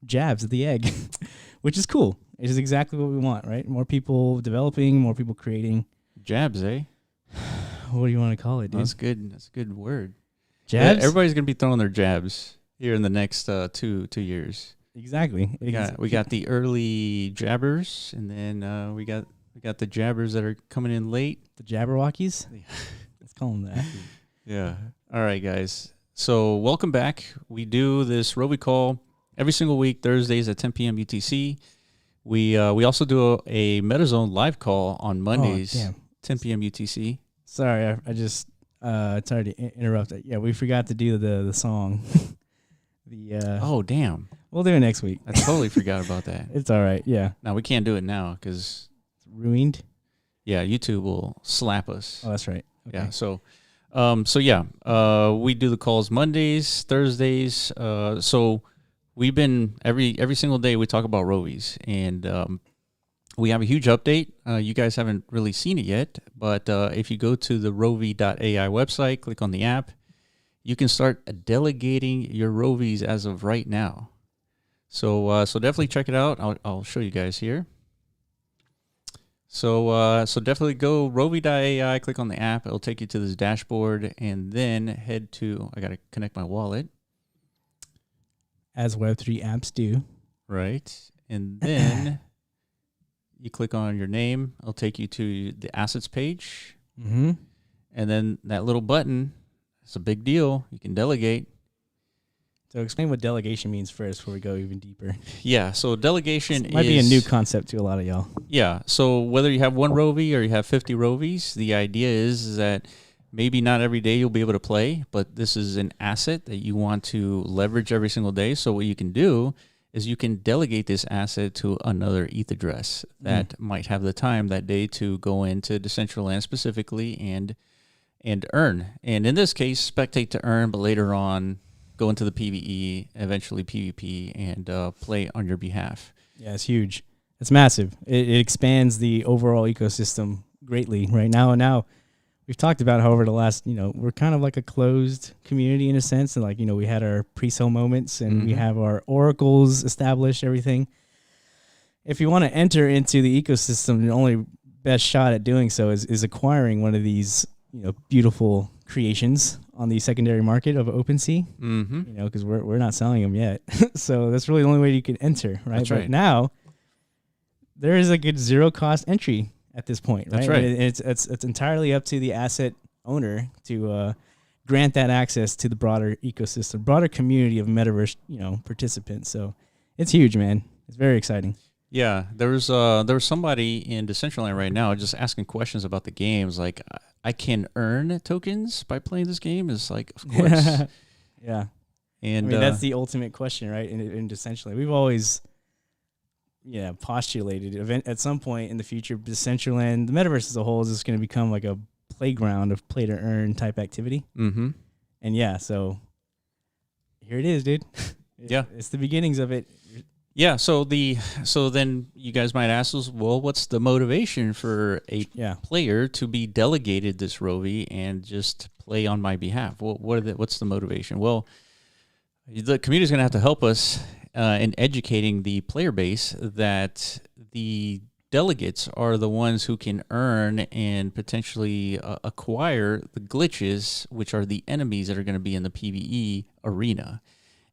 jabs at the egg, which is cool. It is exactly what we want, right? More people developing, more people creating. Jabs, eh? What do you want to call it, dude? That's good. That's a good word. Jabs? Everybody's gonna be throwing their jabs here in the next 2 years. Exactly. We got the early jabbers, and then we got the jabbers that are coming in late. The Jabberwockies? Let's call them that. Yeah. All right, guys. So welcome back. We do this Rovi Call every single week, Thursdays at 10 p.m. UTC. We also do a MetaZone live call on Mondays, 10 p.m. UTC. Sorry, I just sorry to interrupt. Yeah, we forgot to do the song. Oh, damn. We'll do it next week. I totally forgot about that. It's all right. Yeah. No, we can't do it now because it's ruined. Yeah, YouTube will slap us. Oh, that's right. Okay. Yeah. So we do the calls Mondays, Thursdays. So we've been every single day we talk about Rovies, and we have a huge update. You guys haven't really seen it yet, but if you go to the Rovi.ai website, click on the app, you can start delegating your Rovies as of right now. So definitely check it out. I'll show you guys here. So definitely go Rovi.ai, click on the app. It'll take you to this dashboard, and then head to, I got to connect my wallet. As Web3 apps do. Right. And then you click on your name. It'll take you to the assets page. Mm-hmm. And then that little button, it's a big deal. You can delegate. So explain what delegation means first before we go even deeper. Yeah, so delegation might be a new concept to a lot of y'all. Yeah, so whether you have one Rovi or you have 50 Rovies, the idea is that maybe not every day you'll be able to play, but this is an asset that you want to leverage every single day. So what you can do is you can delegate this asset to another ETH address that might have the time that day to go into Decentraland specifically and earn. And in this case, spectate to earn, but later on, go into the PvE, eventually PvP, and play on your behalf. Yeah, it's huge. It's massive. It expands the overall ecosystem greatly right now. And now we've talked about how over the last, we're kind of like a closed community in a sense. And like, we had our pre-sale moments and we have our oracles established, everything. If you want to enter into the ecosystem, the only best shot at doing so is acquiring one of these, beautiful creations on the secondary market of OpenSea, because we're not selling them yet. So that's really the only way you can enter, right? That's right. But now there is a good zero cost entry at this point, right? That's right. And it's entirely up to the asset owner to grant that access to the broader ecosystem, broader community of metaverse, participants. So it's huge, man. It's very exciting. Yeah, there was somebody in Decentraland right now just asking questions about the games. Like, I can earn tokens by playing this game. It's like, of course. Yeah, and that's the ultimate question, right? In Decentraland, we've always, postulated at some point in the future, Decentraland, the metaverse as a whole, is just going to become like a playground of play to earn type activity. Mm-hmm. And so here it is, dude. It's the beginnings of it. Yeah, so then you guys might ask us, well, what's the motivation for a player to be delegated this Rovi and just play on my behalf? Well, what's the motivation? Well, the community's going to have to help us in educating the player base that the delegates are the ones who can earn and potentially acquire the glitches, which are the enemies that are going to be in the PvE arena.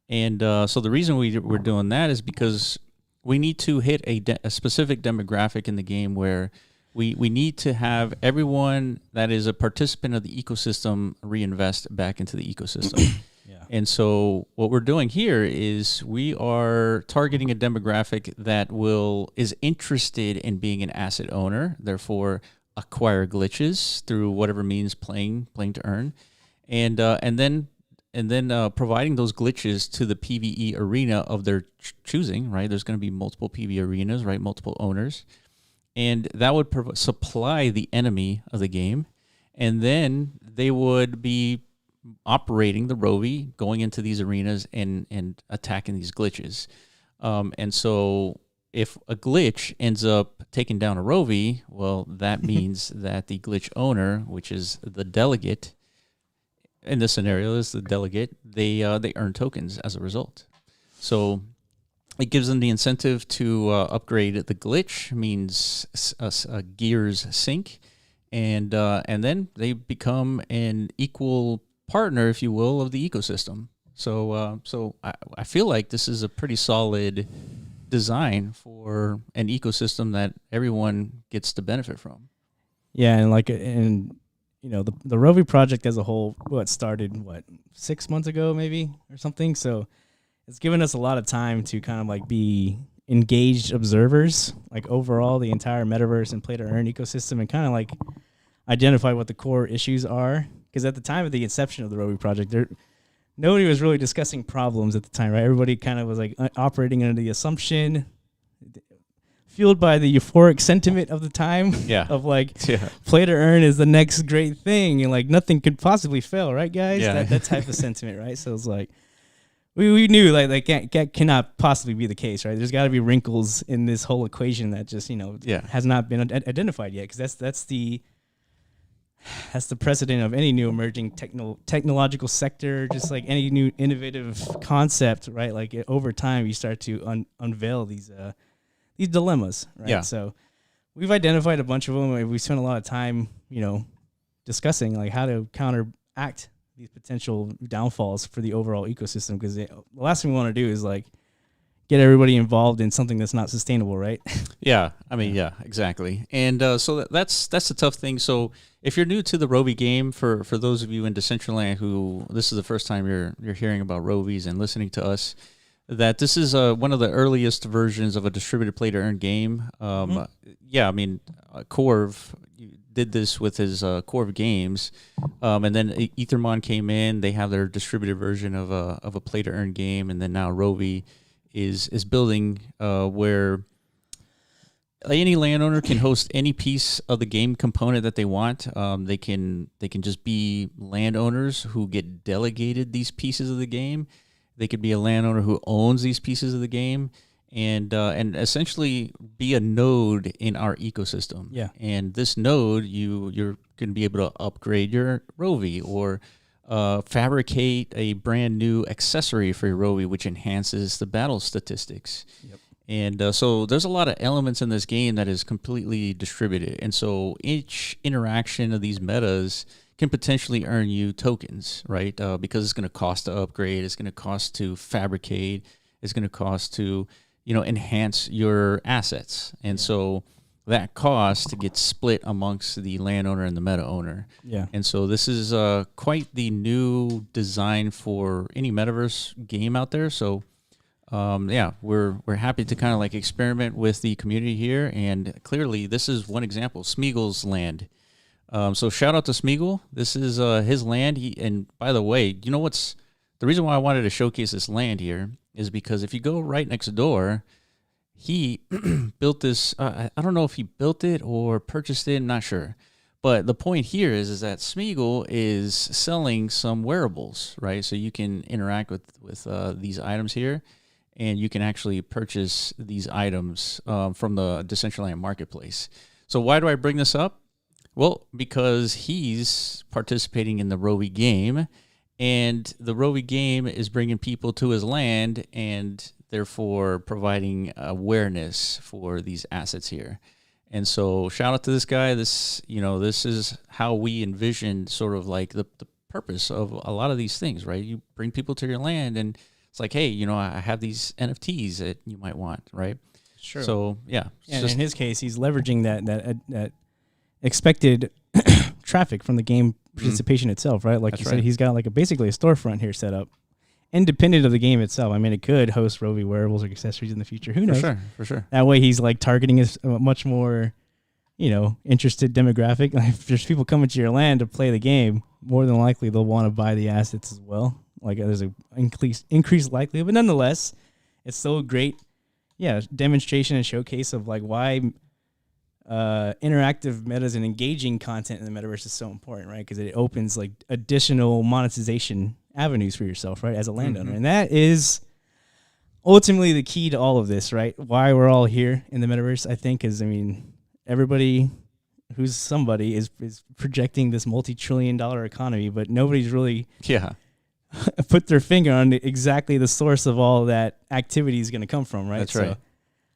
And so the reason we're doing that is because we need to hit a specific demographic in the game where we need to have everyone that is a participant of the ecosystem reinvest back into the ecosystem. And so what we're doing here is we are targeting a demographic that is interested in being an asset owner, therefore acquire glitches through whatever means playing to earn, and then providing those glitches to the PvE arena of their choosing, right? There's going to be multiple PvE arenas, right? Multiple owners. And that would supply the enemy of the game. And then they would be operating the Rovi, going into these arenas and attacking these glitches. And so if a glitch ends up taking down a Rovi, well, that means that the glitch owner, which is the delegate, in this scenario is the delegate, they earn tokens as a result. So it gives them the incentive to upgrade the glitch, means gears sync, and then they become an equal partner, if you will, of the ecosystem. So I feel like this is a pretty solid design for an ecosystem that everyone gets to benefit from. Yeah, and the Rovi project as a whole, started 6 months ago maybe or something. So it's given us a lot of time to kind of like be engaged observers, like overall the entire metaverse and play to earn ecosystem, and kind of like identify what the core issues are. Because at the time of the inception of the Rovi project, nobody was really discussing problems at the time, right? Everybody kind of was like operating under the assumption, fueled by the euphoric sentiment of the time, of like play to earn is the next great thing, and like nothing could possibly fail, right, guys? That type of sentiment, right? So it's like we knew like that cannot possibly be the case, right? There's got to be wrinkles in this whole equation that just has not been identified yet, because that's the precedent of any new emerging technological sector, just like any new innovative concept, right? Like over time, you start to unveil these dilemmas, right? Yeah. So we've identified a bunch of them. We spent a lot of time, discussing like how to counteract these potential downfalls for the overall ecosystem. Because the last thing we want to do is like get everybody involved in something that's not sustainable, right? Yeah, I mean, yeah, exactly. And so that's a tough thing. So if you're new to the Rovi game, for those of you in Decentraland who this is the first time you're hearing about Rovies and listening to us, that this is one of the earliest versions of a distributed play to earn game. Yeah, I mean, Corv did this with his Corv games, and then Ethermon came in. They have their distributed version of a play to earn game, and then now Rovi is building where any landowner can host any piece of the game component that they want. They can just be landowners who get delegated these pieces of the game. They could be a landowner who owns these pieces of the game, and essentially be a node in our ecosystem. Yeah. And this node, you're going to be able to upgrade your Rovi or fabricate a brand new accessory for your Rovi, which enhances the battle statistics. Yep. And so there's a lot of elements in this game that is completely distributed. And so each interaction of these metas can potentially earn you tokens, right? Because it's going to cost to upgrade, it's going to cost to fabricate, it's going to cost to, enhance your assets. And so that cost gets split amongst the landowner and the meta owner. Yeah. And so this is quite the new design for any metaverse game out there. So we're happy to kind of like experiment with the community here. And clearly this is one example, Smeagol's land. So shout out to Smeagol. This is his land. And by the way, the reason why I wanted to showcase this land here is because if you go right next door, he built this. I don't know if he built it or purchased it. I'm not sure. But the point here is that Smeagol is selling some wearables, right? So you can interact with these items here, and you can actually purchase these items from the Decentraland marketplace. So why do I bring this up? Well, because he's participating in the Rovi game, and the Rovi game is bringing people to his land and therefore providing awareness for these assets here. And so shout out to this guy. This is how we envisioned sort of like the purpose of a lot of these things, right? You bring people to your land and it's like, hey, I have these NFTs that you might want, right? Sure. So, yeah. And in his case, he's leveraging that expected traffic from the game participation itself, right? Like That's you said, he's got like basically a storefront here set up, independent of the game itself. I mean, it could host Rovi wearables or accessories in the future. Who knows? For sure. That way, he's like targeting a much more, interested demographic. Like, if there's people coming to your land to play the game, more than likely they'll want to buy the assets as well. Like there's an increased likelihood, but nonetheless, it's still a great, demonstration and showcase of like why interactive metas and engaging content in the metaverse is so important, right? Because it opens like additional monetization avenues for yourself, right, as a landowner. And that is ultimately the key to all of this, right? Why we're all here in the metaverse, I think, is, everybody who's somebody is projecting this multi-trillion-dollar economy, but nobody's really put their finger on exactly the source of all that activity is going to come from, right? That's right. So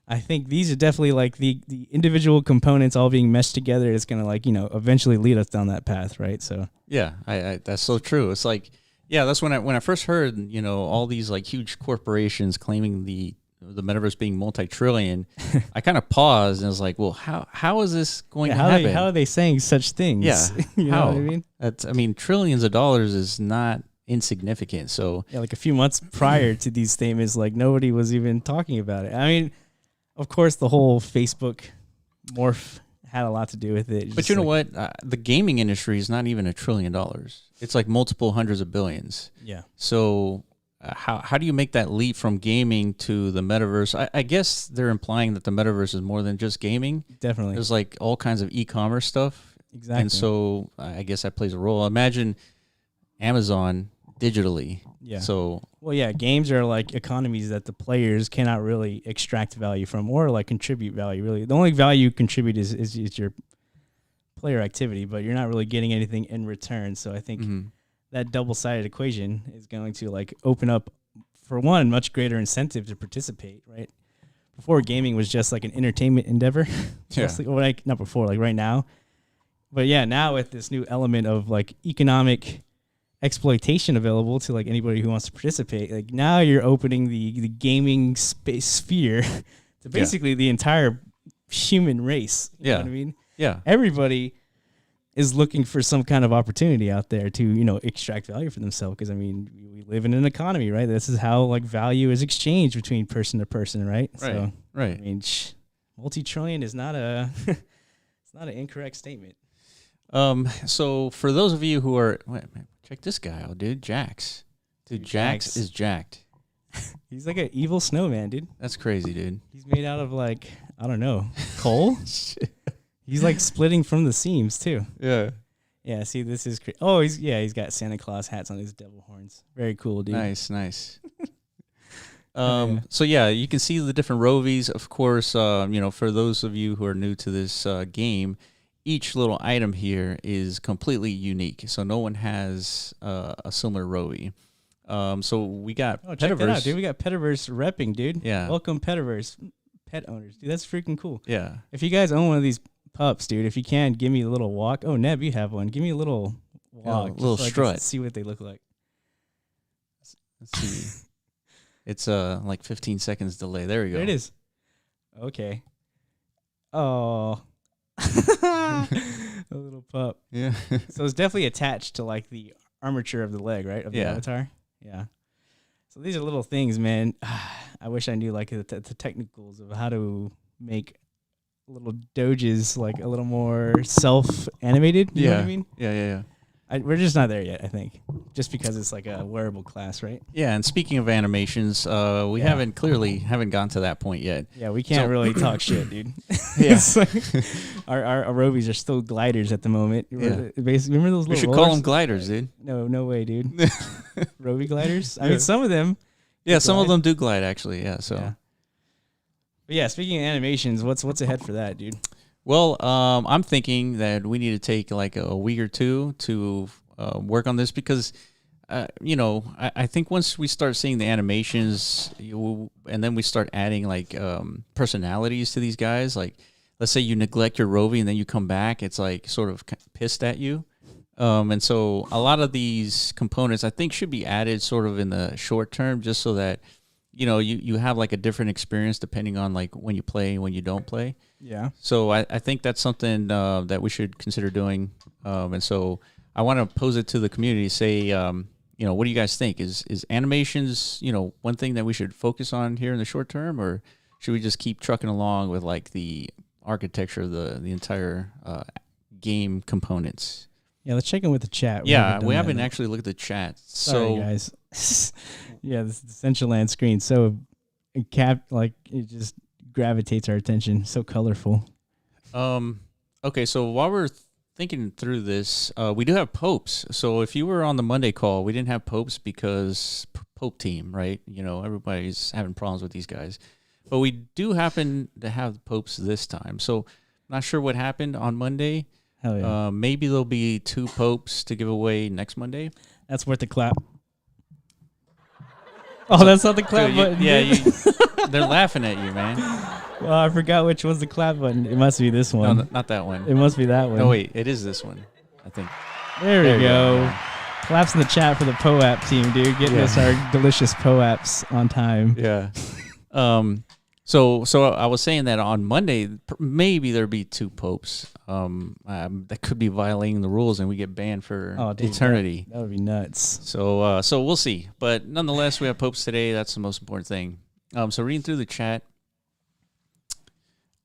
I think these are definitely like the individual components all being meshed together is going to like, eventually lead us down that path, right? So yeah, I that's so true. It's like, yeah, that's when I first heard, all these like huge corporations claiming the metaverse being multi-trillion. I kind of paused and was like, well, how is this going to happen? How are they saying such things? Yeah, you know what I mean? Trillions of dollars is not insignificant. So yeah, like a few months prior to these statements, like nobody was even talking about it. I mean, of course, the whole Facebook morph had a lot to do with it. But you know what? The gaming industry is not even $1 trillion. It's like multiple hundreds of billions. Yeah. So how do you make that leap from gaming to the metaverse? I guess they're implying that the metaverse is more than just gaming. Definitely. There's like all kinds of e-commerce stuff. Exactly. And so I guess that plays a role. Imagine Amazon digitally. Yeah. So well, yeah, games are like economies that the players cannot really extract value from or like contribute value. Really, the only value you contribute is your player activity, but you're not really getting anything in return. So I think that double-sided equation is going to like open up, for one, much greater incentive to participate. Right. Before, gaming was just like an entertainment endeavor. Mostly, or like not before, like right now. But yeah, now with this new element of like economic exploitation available to like anybody who wants to participate, like now you're opening the gaming space sphere to basically the entire human race. You know what I mean? Yeah. Everybody is looking for some kind of opportunity out there to, extract value for themselves. Because I mean, we live in an economy, right? This is how like value is exchanged between person to person, right? So, right. I mean, multi-trillion is not it's not an incorrect statement. So for those of you who are, check this guy out, dude. Jax. Dude, Jax is jacked. He's like an evil snowman, dude. That's crazy, dude. He's made out of like, I don't know, coal? He's like splitting from the seams too. Yeah. Yeah, see, this is crazy. Oh, he's got Santa Claus hats on his devil horns. Very cool, dude. Nice. So yeah, you can see the different Rovies. Of course, for those of you who are new to this game, each little item here is completely unique. So no one has a similar Rovi. So we got Petaverse. Check that out, dude. We got Petaverse repping, dude. Yeah. Welcome, Petaverse pet owners. Dude, that's freaking cool. Yeah. If you guys own one of these pups, dude, if you can, give me a little walk. Oh, Neb, you have one. Give me a little walk. A little strut. Let's see what they look like. Let's see. It's like 15 seconds delay. There we go. There it is. Okay. Oh. A little pup. Yeah. So it's definitely attached to like the armature of the leg, right? Of the avatar. Yeah. So these are little things, man. I wish I knew like the technicals of how to make little doges like a little more self-animated. You know what I mean? Yeah. We're just not there yet, I think. Just because it's like a wearable class, right? Yeah, and speaking of animations, we haven't gotten to that point yet. Yeah, we can't really talk shit, dude. Yeah. Like our Rovies are still gliders at the moment. Yeah. Basically, remember those little We should rollers? call them gliders, dude. No way, dude. Rovi gliders? I mean, some of them. Yeah, some of them do glide, actually. Yeah, so. Yeah. But yeah, speaking of animations, what's ahead for that, dude? Well, I'm thinking that we need to take like a week or two to work on this because, I think once we start seeing the animations and then we start adding like personalities to these guys, like let's say you neglect your Rovi and then you come back, it's like sort of pissed at you. And so a lot of these components I think should be added sort of in the short term just so that, you have like a different experience depending on like when you play and when you don't play. Yeah. So I think that's something that we should consider doing. And so I want to pose it to the community, say, what do you guys think? Is animations, one thing that we should focus on here in the short term, or should we just keep trucking along with like the architecture of the entire game components? Yeah, let's check in with the chat. We haven't actually looked at the chat. Sorry, guys. Yeah, this Decentraland screen. So it just gravitates our attention. So colorful. Okay, so while we're thinking through this, we do have popes. So if you were on the Monday call, we didn't have popes because Pope team, right? Everybody's having problems with these guys. But we do happen to have popes this time. So not sure what happened on Monday. Hell yeah. Maybe there'll be 2 popes to give away next Monday. That's worth a clap. Oh, that's not the clap button. Yeah, they're laughing at you, man. Well, I forgot which one's the clap button. It must be this one. No, not that one. It must be that one. No, wait, it is this one, I think. There we go. Claps in the chat for the POAP team, dude. Getting us our delicious POAPs on time. Yeah. So I was saying that on Monday, maybe there'll be 2 popes. That could be violating the rules, and we get banned for eternity. That would be nuts. So we'll see. But nonetheless, we have popes today. That's the most important thing. So reading through the chat,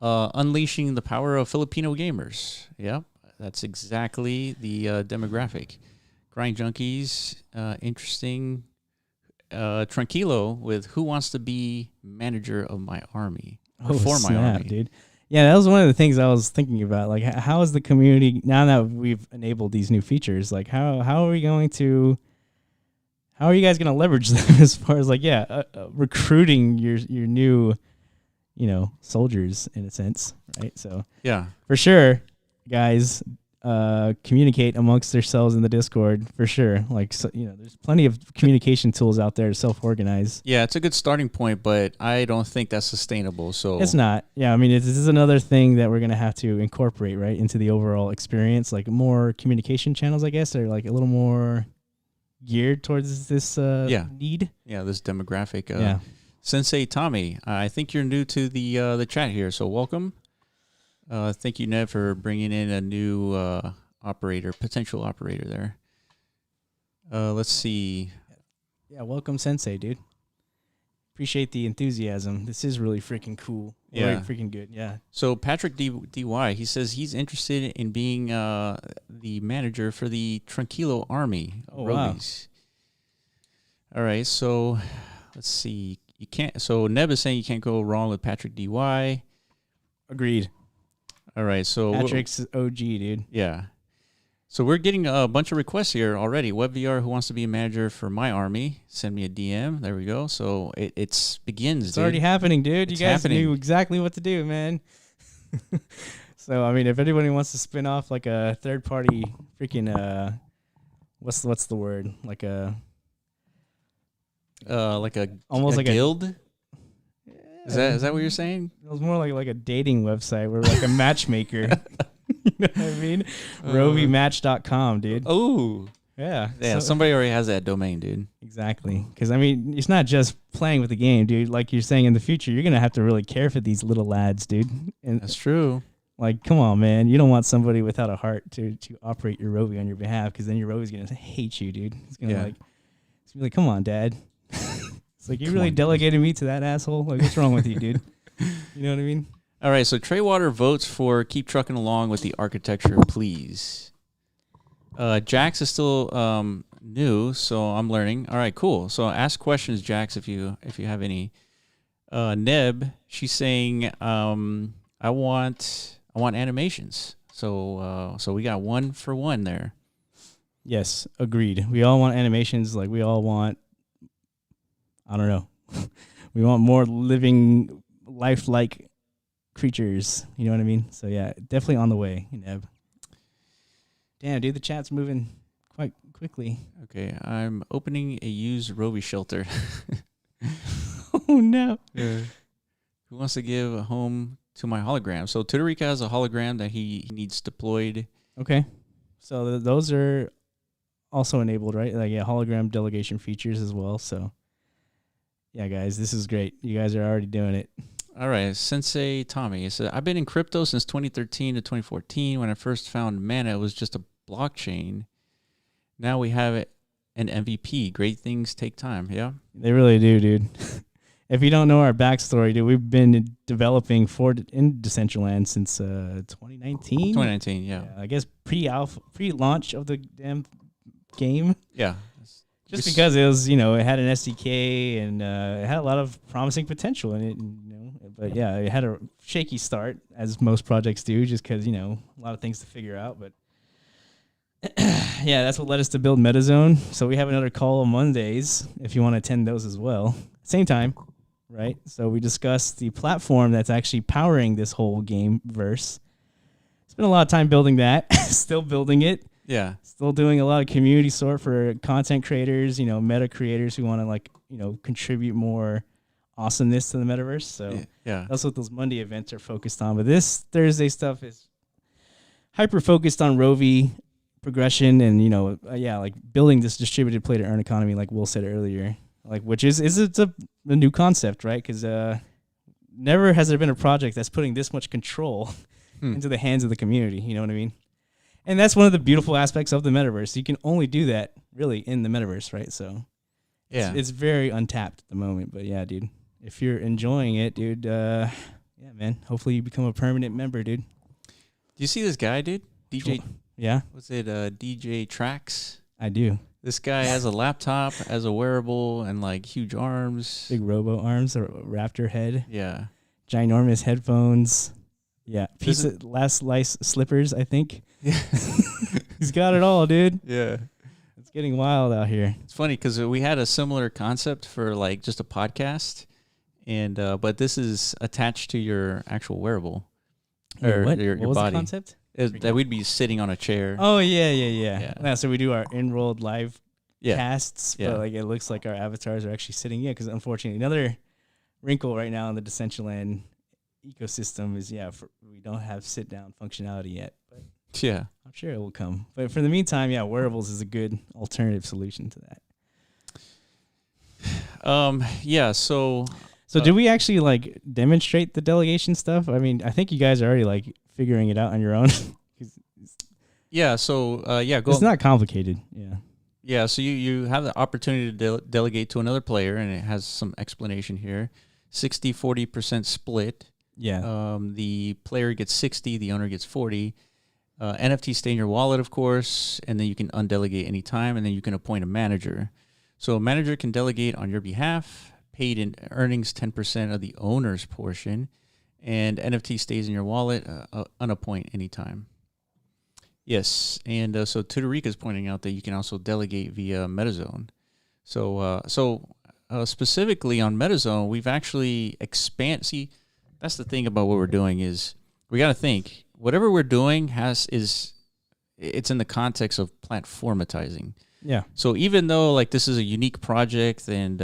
unleashing the power of Filipino gamers. Yep, that's exactly the demographic. Grind junkies, interesting. Tranquilo with who wants to be manager of my army for my army, dude. Yeah, that was one of the things I was thinking about. Like, how is the community now that we've enabled these new features? Like, how are we going to? How are you guys going to leverage them as far as recruiting your new, soldiers in a sense, right? So yeah, for sure, guys. Communicate amongst yourselves in the Discord for sure. There's plenty of communication tools out there to self-organize. Yeah, it's a good starting point, but I don't think that's sustainable. So it's not. Yeah, I mean, this is another thing that we're gonna have to incorporate right into the overall experience. Like more communication channels, I guess, are like a little more geared towards this need. Yeah, this demographic. Sensei Tommy, I think you're new to the chat here, so welcome. Thank you, Ned, for bringing in a new potential operator there. Let's see. Yeah, welcome, Sensei, dude. Appreciate the enthusiasm. This is really freaking cool. Yeah. Really freaking good, yeah. So Patrick DY, he says he's interested in being the manager for the Tranquilo Army. Oh, wow. All right, so let's see. So Neb is saying you can't go wrong with Patrick DY. Agreed. All right, so Patrick's OG, dude. Yeah. So we're getting a bunch of requests here already. WebVR, who wants to be a manager for my army? Send me a DM. There we go. So it begins. It's already happening, dude. You guys knew exactly what to do, man. So I mean, if anybody wants to spin off like a third party freaking what's the word? Like a almost like guild. Is that what you're saying? It was more like a dating website where like a matchmaker. You know what I mean? RoviMatch.com, dude. Oh. Yeah. Yeah, somebody already has that domain, dude. Exactly. Because, I mean, it's not just playing with the game, dude. Like you're saying, in the future, you're going to have to really care for these little lads, dude. And that's true. Like, come on, man. You don't want somebody without a heart to operate your Rovi on your behalf, because then your Rovi's going to hate you, dude. It's going to be like, come on, Dad. It's like, you really delegated me to that asshole? Like, what's wrong with you, dude? You know what I mean? All right, so Treywater votes for keep trucking along with the architecture, please. Jax is still new, so I'm learning. All right, cool. So ask questions, Jax, if you have any. Neb, she's saying, I want animations. So we got 1 for 1 there. Yes, agreed. We all want animations. Like, we all want, I don't know. We want more living, lifelike creatures. You know what I mean? So, yeah, definitely on the way, Neb. Damn, dude, the chat's moving quite quickly. Okay, I'm opening a used Rovi shelter. Oh, no. Yeah. Who wants to give a home to my hologram? So, Tudorika has a hologram that he needs deployed. Okay. So, those are also enabled, right? Like, yeah, hologram delegation features as well. So, yeah, guys, this is great. You guys are already doing it. All right, Sensei Tommy. So I've been in crypto since 2013 to 2014. When I first found Mana, it was just a blockchain. Now we have it an MVP. Great things take time. Yeah, they really do, dude. If you don't know our backstory, dude, we've been developing in Decentraland since 2019. 2019, yeah. I guess pre-launch of the damn game. Yeah. Just because it was, it had an SDK and it had a lot of promising potential in it, but yeah, it had a shaky start, as most projects do, just because, a lot of things to figure out. But yeah, that's what led us to build MetaZone. So we have another call on Mondays if you want to attend those as well. Same time, right? So we discussed the platform that's actually powering this whole game verse. Spent a lot of time building that, still building it. Yeah. Still doing a lot of community support for content creators, meta creators who want to contribute more awesomeness to the metaverse. So that's what those Monday events are focused on. But this Thursday stuff is hyper focused on Rovi progression and like building this distributed play to earn economy, like Will said earlier, like which is it's a new concept, right? Because never has there been a project that's putting this much control into the hands of the community. You know what I mean? And that's one of the beautiful aspects of the metaverse. You can only do that really in the metaverse, right? So it's very untapped at the moment. But yeah, dude, if you're enjoying it, dude, yeah, man, hopefully you become a permanent member, dude. Do you see this guy, dude? DJ? Yeah. What's it? DJ Tracks? I do. This guy has a laptop, has a wearable, and like huge arms. Big robo arms, a raptor head. Yeah. Ginormous headphones. Yeah. Last slice slippers, I think. Yeah. He's got it all, dude. Yeah. It's getting wild out here. It's funny because we had a similar concept for like just a podcast, and but this is attached to your actual wearable. Or what? Your what was body. The concept? That we'd be sitting on a chair. Oh, yeah. So we do our enrolled live casts, Yeah. but like it looks like our avatars are actually sitting. Yeah, because unfortunately, another wrinkle right now in the Decentraland ecosystem is, we don't have sit-down functionality yet. But yeah. I'm sure it will come. But for the meantime, wearables is a good alternative solution to that. So did we actually like demonstrate the delegation stuff? I mean, I think you guys are already like figuring it out on your own. Yeah. So go. It's not complicated. Yeah. Yeah. So you have the opportunity to delegate to another player, and it has some explanation here. 60-40% split. Yeah. The player gets 60, the owner gets 40. NFT stay in your wallet, of course, and then you can undelegate anytime, and then you can appoint a manager. So a manager can delegate on your behalf. Paid in earnings 10% of the owner's portion, and NFT stays in your wallet, unappoint anytime. Yes, and so Tudorika is pointing out that you can also delegate via MetaZone. So specifically on MetaZone, we've actually See, that's the thing about what we're doing is we got to think whatever we're doing it's in the context of platformatizing. Yeah. So even though like this is a unique project and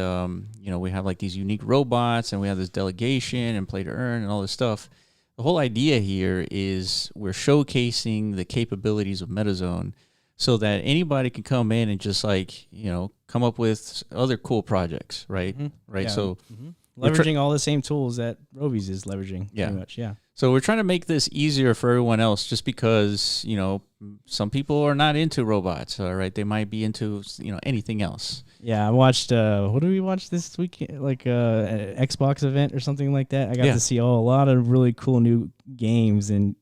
we have like these unique robots and we have this delegation and play to earn and all this stuff, the whole idea here is we're showcasing the capabilities of MetaZone so that anybody can come in and just like come up with other cool projects, right? Mm-hmm. Right. Yeah. So leveraging all the same tools that Rovi's is leveraging. Yeah. Pretty much. Yeah. So we're trying to make this easier for everyone else just because, some people are not into robots, all right? They might be into, anything else. Yeah, I watched, what did we watch this week? Like an Xbox event or something like that. I got to see a lot of really cool new games. And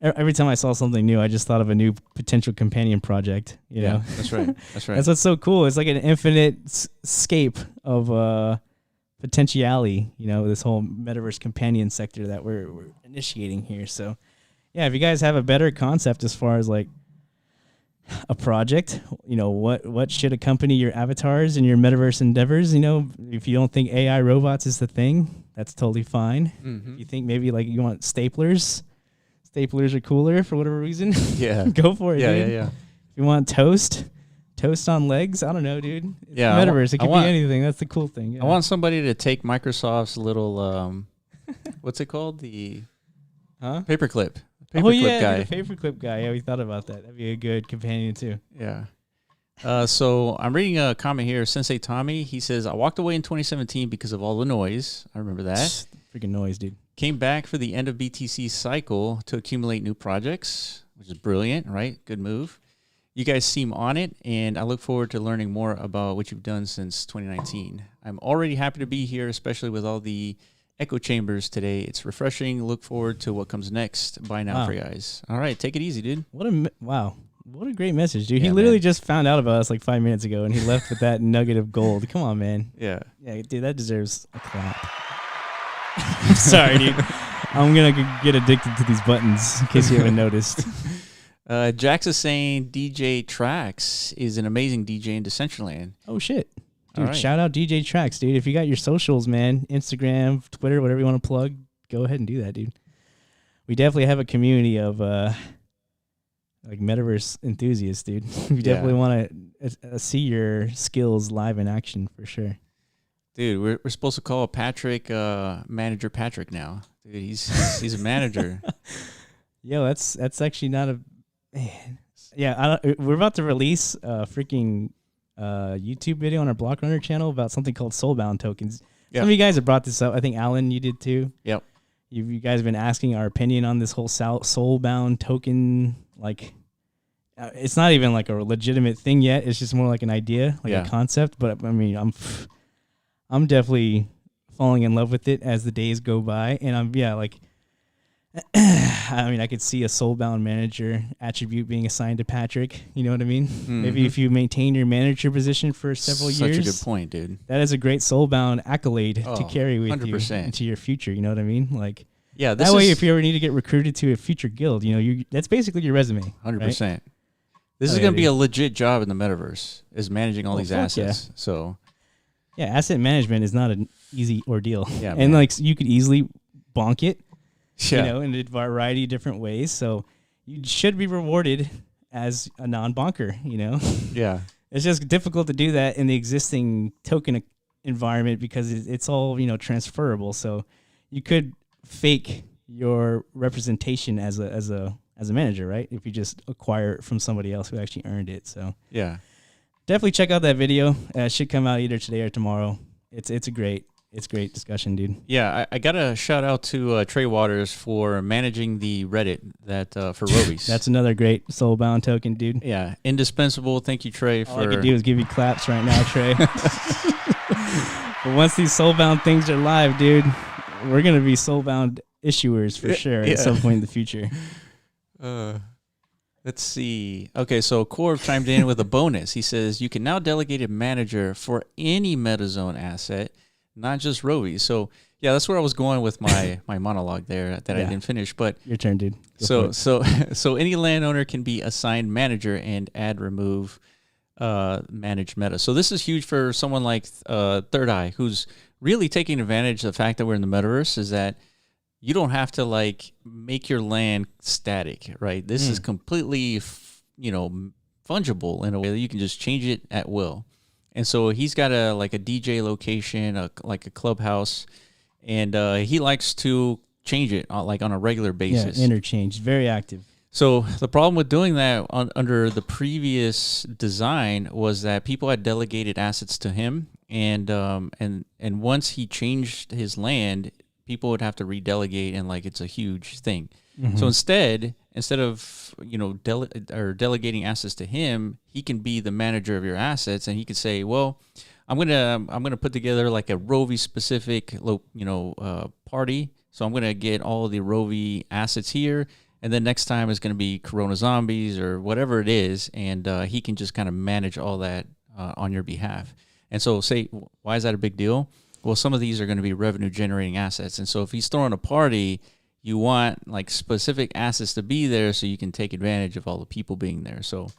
every time I saw something new, I just thought of a new potential companion project, you know? That's right. That's right. That's what's so cool. It's like an infinite scape of potentiality, this whole metaverse companion sector that we're initiating here. So yeah, if you guys have a better concept as far as like a project, what should accompany your avatars and your metaverse endeavors, if you don't think AI robots is the thing, that's totally fine. Mm-hmm. You think maybe like you want staplers are cooler for whatever reason. Yeah. Go for it, dude. Yeah. If you want toast on legs, I don't know, dude. It's metaverse. It could be anything. That's the cool thing. Yeah. I want somebody to take Microsoft's little, what's it called? The paperclip. Guy. The paperclip guy. Yeah, we thought about that. That'd be a good companion too. Yeah. So I'm reading a comment here. Sensei Tommy, he says, I walked away in 2017 because of all the noise. I remember that. Freaking noise, dude. Came back for the end of BTC cycle to accumulate new projects, which is brilliant, right? Good move. You guys seem on it, and I look forward to learning more about what you've done since 2019. I'm already happy to be here, especially with all the echo chambers today. It's refreshing. Look forward to what comes next. Bye now for you guys. All right, take it easy, dude. What a great message, dude. He literally just found out about us like 5 minutes ago, and he left with that nugget of gold. Come on, man. Yeah, dude, that deserves a clap. Sorry, dude. I'm gonna get addicted to these buttons in case you haven't noticed. Jax is saying DJ Trax is an amazing DJ in Decentraland. Oh shit. Dude, shout out DJ Trax, dude. If you got your socials, man, Instagram, Twitter, whatever you want to plug, go ahead and do that, dude. We definitely have a community of like metaverse enthusiasts, dude. We definitely want to see your skills live in action for sure. Dude, we're supposed to call Patrick manager Patrick now. Dude, he's a manager. Yo, that's actually not a. Man. Yeah, we're about to release a freaking YouTube video on our Block Runner channel about something called soulbound tokens. Yep. Some of you guys have brought this up. I think Alan, you did too. Yep. You guys have been asking our opinion on this whole soulbound token. Like, it's not even like a legitimate thing yet. It's just more like an idea, like a concept. But I mean, I'm definitely falling in love with it as the days go by, and I mean, I could see a soulbound manager attribute being assigned to Patrick. You know what I mean? Mm-hmm. Maybe if you maintain your manager position for several years. Such a good point, dude. That is a great soulbound accolade to carry with 100%. You into your future. You know what I mean? Like, yeah. That way, if you ever need to get recruited to a future guild, you know, that's basically your resume. 100%. Right? This is going to be a legit job in the metaverse, is managing all these assets. Yeah. So, yeah, asset management is not an easy ordeal. Yeah, and like you could easily bonk it. Yeah. You know, in a variety of different ways. So you should be rewarded as a non-bonker, you know? Yeah. It's just difficult to do that in the existing token environment because it's all, you know, transferable. So you could fake your representation as a manager, right? If you just acquire it from somebody else who actually earned it. So yeah. Definitely check out that video. It should come out either today or tomorrow. It's great discussion, dude. Yeah, I got to shout out to Trey Waters for managing the Reddit that for Rovi's. That's another great soulbound token, dude. Yeah, indispensable. Thank you, Trey. All I could do is give you claps right now, Trey. But once these soulbound things are live, dude, we're gonna be soulbound issuers for sure at some point in the future. Let's see. Okay, so Corv chimed in with a bonus. He says you can now delegate a manager for any MetaZone asset, not just Rovi. So yeah, that's where I was going with my monologue there that I didn't finish. But your turn, dude. So any landowner can be assigned manager and add, remove, manage meta. So this is huge for someone like Third Eye, who's really taking advantage of the fact that we're in the metaverse. Is that you don't have to like make your land static, right? This is completely, fungible in a way that you can just change it at will. And so he's got a DJ location, like a clubhouse, and he likes to change it like on a regular basis. Yeah, interchange, very active. So the problem with doing that under the previous design was that people had delegated assets to him, and once he changed his land, people would have to redelegate, and like it's a huge thing. Mm-hmm. So instead of delegating assets to him, he can be the manager of your assets, and he could say, well, I'm gonna put together like a Rovi specific party. So I'm gonna get all the Rovi assets here, and then next time it's gonna be Corona Zombies or whatever it is, and he can just kind of manage all that on your behalf. And so why is that a big deal? Well, some of these are going to be revenue generating assets. And so if he's throwing a party, you want like specific assets to be there so you can take advantage of all the people being there. So,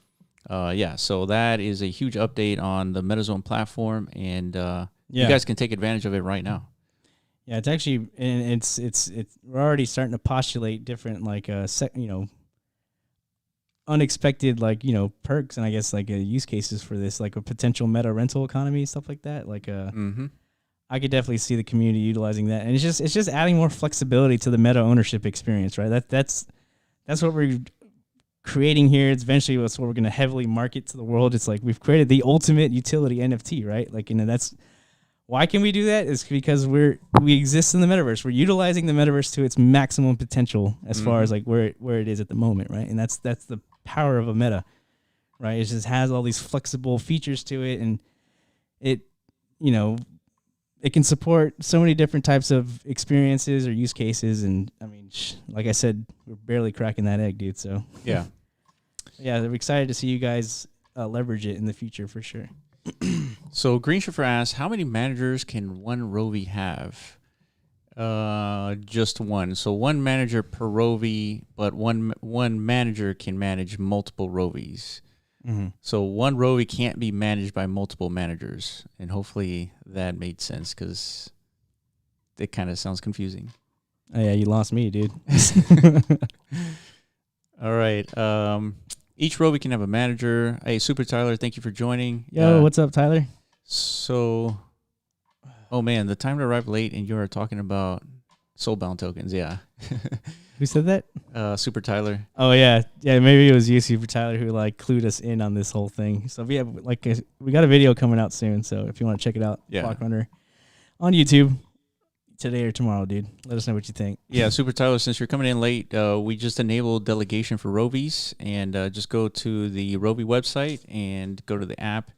so that is a huge update on the MetaZone platform, and you guys can take advantage of it right now. Yeah, it's actually, and it's we're already starting to postulate different unexpected perks and I guess use cases for this, like a potential meta rental economy, stuff like that. I could definitely see the community utilizing that, and it's just adding more flexibility to the meta ownership experience, right? That's what we're creating here. It's eventually what we're going to heavily market to the world. It's like we've created the ultimate utility NFT, right? That's why can we do that? It's because we exist in the metaverse. We're utilizing the metaverse to its maximum potential as far as like where it is at the moment, right? And that's the power of a meta, right? It just has all these flexible features to it, and it can support so many different types of experiences or use cases. And I mean, like I said, we're barely cracking that egg, dude. So yeah, we're excited to see you guys leverage it in the future for sure. So Green Shifter asks, how many managers can one Rovi have? Just one. So one manager per Rovi, but one manager can manage multiple Rovis. Mm-hmm. So one Rovi can't be managed by multiple managers, and hopefully that made sense because it kind of sounds confusing. Oh yeah, you lost me, dude. All right. Each Rovi can have a manager. Hey, Super Tyler, thank you for joining. Yo, what's up, Tyler? So Oh man, the time to arrive late, and you are talking about soulbound tokens. Yeah. Who said that? Super Tyler. Oh yeah, maybe it was you, Super Tyler, who like clued us in on this whole thing. So we got a video coming out soon. So if you want to check it out, Clock Runner on YouTube today or tomorrow, dude. Let us know what you think. Yeah, Super Tyler, since you're coming in late, we just enabled delegation for Rovies, and just go to the Rovi website and go to the app,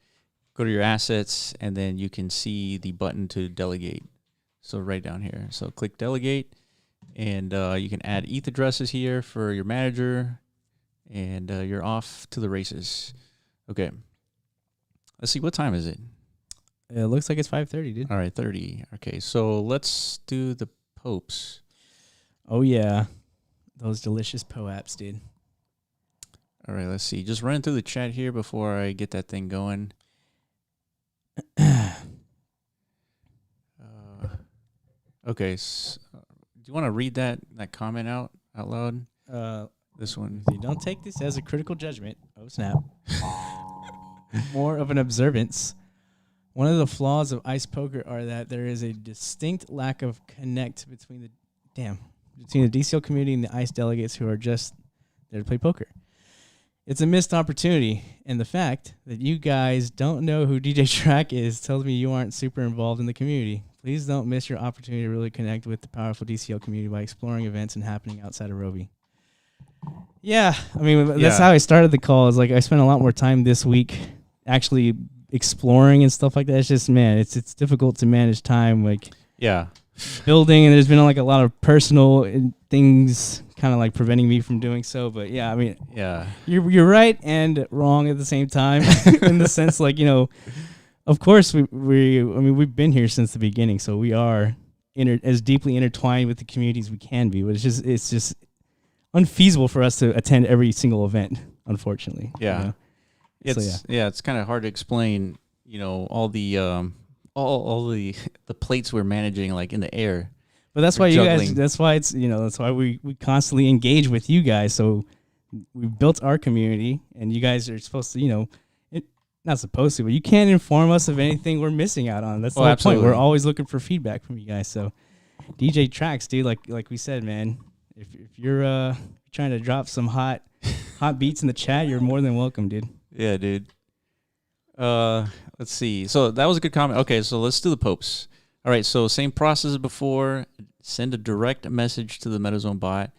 go to your assets, and then you can see the button to delegate. So right down here. So click delegate. And you can add ETH addresses here for your manager, and you're off to the races. Okay. Let's see, what time is it? It looks like it's 5:30, dude. All right, 30. Okay, so let's do the popes. Oh, yeah. Those delicious apps, dude. All right, let's see. Just running through the chat here before I get that thing going. Okay, so do you want to read that comment out loud? This one. Don't take this as a critical judgment. Oh, snap. More of an observance. One of the flaws of ice poker are that there is a distinct lack of connect between the DCL community and the ice delegates who are just there to play poker. It's a missed opportunity, and the fact that you guys don't know who DJ Track is tells me you aren't super involved in the community. Please don't miss your opportunity to really connect with the powerful DCL community by exploring events and happening outside of Rovi. Yeah, I mean, that's how I started the call. Is like I spent a lot more time this week actually exploring and stuff like that. It's just, man, it's difficult to manage time, like building, and there's been like a lot of personal things kind of like preventing me from doing so. But yeah, I mean, you're right and wrong at the same time in the sense, like, you know, of course we've been here since the beginning, so we are as deeply intertwined with the community as we can be. But it's just unfeasible for us to attend every single event, unfortunately. Yeah. You know? It's kind of hard to explain, you know, all the all the plates we're managing, like in the air. But that's why you guys, that's why we constantly engage with you guys. So we've built our community, and you guys are supposed to, you know, not supposed to, but you can't inform us of anything we're missing out on. That's the whole point. We're always looking for feedback from you guys. So DJ Tracks, dude, like we said, man, if you're trying to drop some hot beats in the chat, you're more than welcome, dude. Yeah, dude. Let's see. So that was a good comment. Okay, so let's do the popes. All right, so same process as before. Send a direct message to the MetaZone bot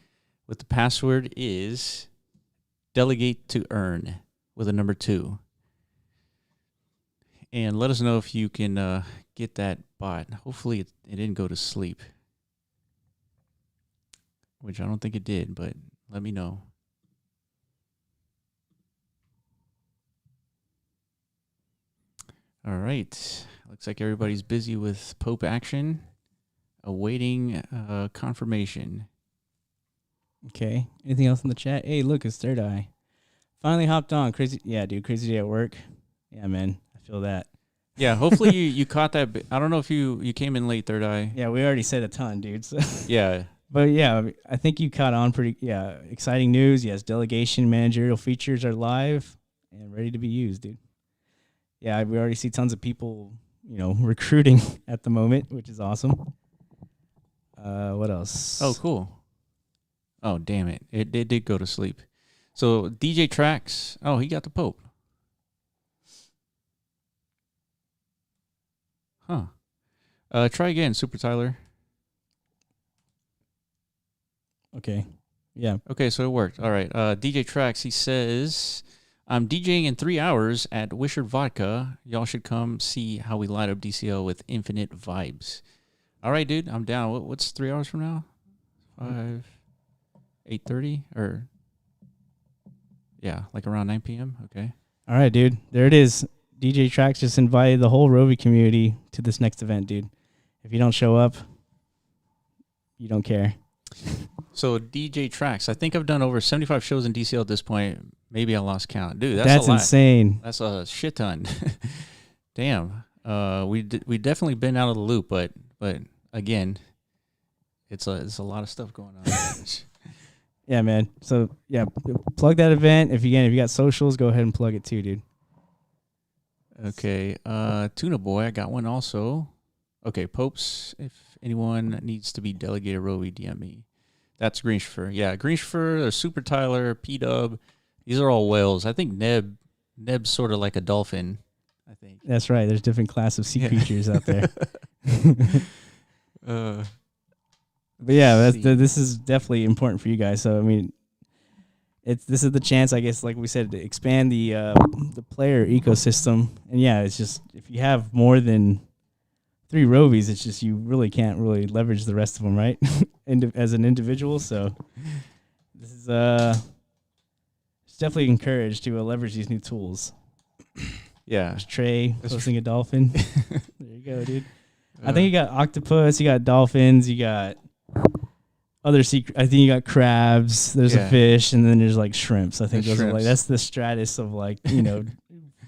with the password is delegate to earn with a number 2. And let us know if you can get that bot. Hopefully it didn't go to sleep, which I don't think it did, but let me know. All right. Looks like everybody's busy with Pope action, awaiting confirmation. Okay. Anything else in the chat? Hey, look, it's Third Eye. Finally hopped on. Crazy. Yeah, dude. Crazy day at work. Yeah, man. I feel that. Yeah, hopefully you caught that. I don't know if you came in late, Third Eye. Yeah, we already said a ton, dude. So. Yeah. But yeah, I think you caught on pretty. Yeah, exciting news. Yes, delegation managerial features are live and ready to be used, dude. Yeah, we already see tons of people, you know, recruiting at the moment, which is awesome. What else? Oh, cool. Oh, damn it. It did go to sleep. So DJ Tracks. Oh, he got the Pope. Huh. Try again, Super Tyler. Okay. Yeah. Okay, so it worked. All right. DJ Tracks, he says, I'm DJing in 3 hours at Wishart Vodka. Y'all should come see how we light up DCL with infinite vibes. All right, dude. I'm down. What's 3 hours from now? 8:30 or like around 9 p.m. Okay. All right, dude. There it is. DJ Tracks just invited the whole Rovi community to this next event, dude. If you don't show up, you don't care. So DJ Tracks, I think I've done over 75 shows in DCL at this point. Maybe I lost count. Dude, that's a lot. Insane. That's a shit ton. Damn. We definitely been out of the loop, but again, it's a lot of stuff going on. Yeah, man. So yeah, plug that event. If you got socials, go ahead and plug it too, dude. Okay. Tuna Boy, I got one also. Okay, Popes. If anyone needs to be delegated Rovi, DM me. That's Greenschfer. Yeah, Greenschfer, Super Tyler, P-Dub. These are all whales. I think Neb's sort of like a dolphin, I think. That's right. There's different class of sea creatures out there. But yeah, this is definitely important for you guys. So I mean, this is the chance, I guess, like we said, to expand the player ecosystem. And yeah, it's just if you have more than 3 Rovies, it's just you really can't really leverage the rest of them, right? As an individual. So this is it's definitely encouraged to leverage these new tools. Yeah, there's Trey posting a dolphin. There you go, dude. I think you got octopus, you got dolphins, you got other secret. I think you got crabs. There's a fish, and then there's like shrimps. I think those are like that's the stratus of like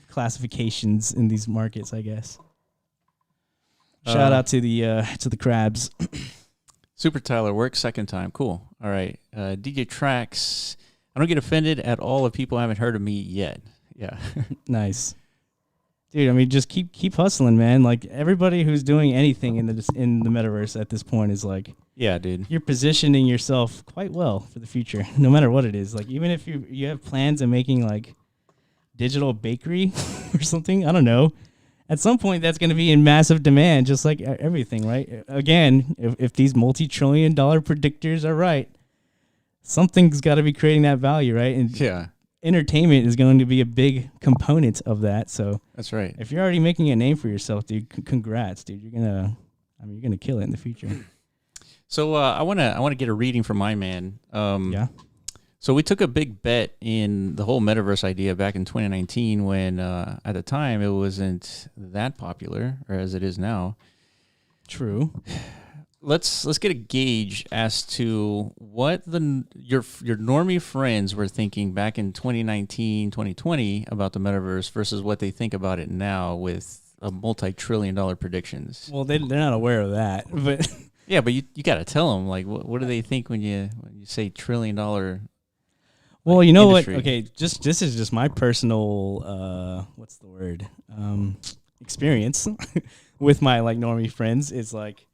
classifications in these markets, I guess. Shout out to the crabs. Super Tyler works second time. Cool. All right. DJ Tracks. I don't get offended at all if people haven't heard of me yet. Yeah. Nice. Dude, I mean, just keep hustling, man. Like everybody who's doing anything in the metaverse at this point is like, yeah, dude, you're positioning yourself quite well for the future, no matter what it is. Like even if you have plans of making like digital bakery or something, I don't know. At some point, that's going to be in massive demand, just like everything, right? Again, if these multi-trillion-dollar predictors are right, something's got to be creating that value, right? And yeah. Entertainment is going to be a big component of that. So that's right. If you're already making a name for yourself, dude, congrats, dude. You're gonna kill it in the future. So I wanna get a reading from my man. Yeah. So we took a big bet in the whole metaverse idea back in 2019 when at the time it wasn't that popular, or as it is now. True. Let's get a gauge as to what your normie friends were thinking back in 2019, 2020 about the metaverse versus what they think about it now with a multi-trillion-dollar predictions. Well, they're not aware of that, but yeah, but you got to tell them like what do they think when you say $1 trillion? Well, you know industry? What? Okay, this is just my personal what's the word? Experience with my like normie friends is like.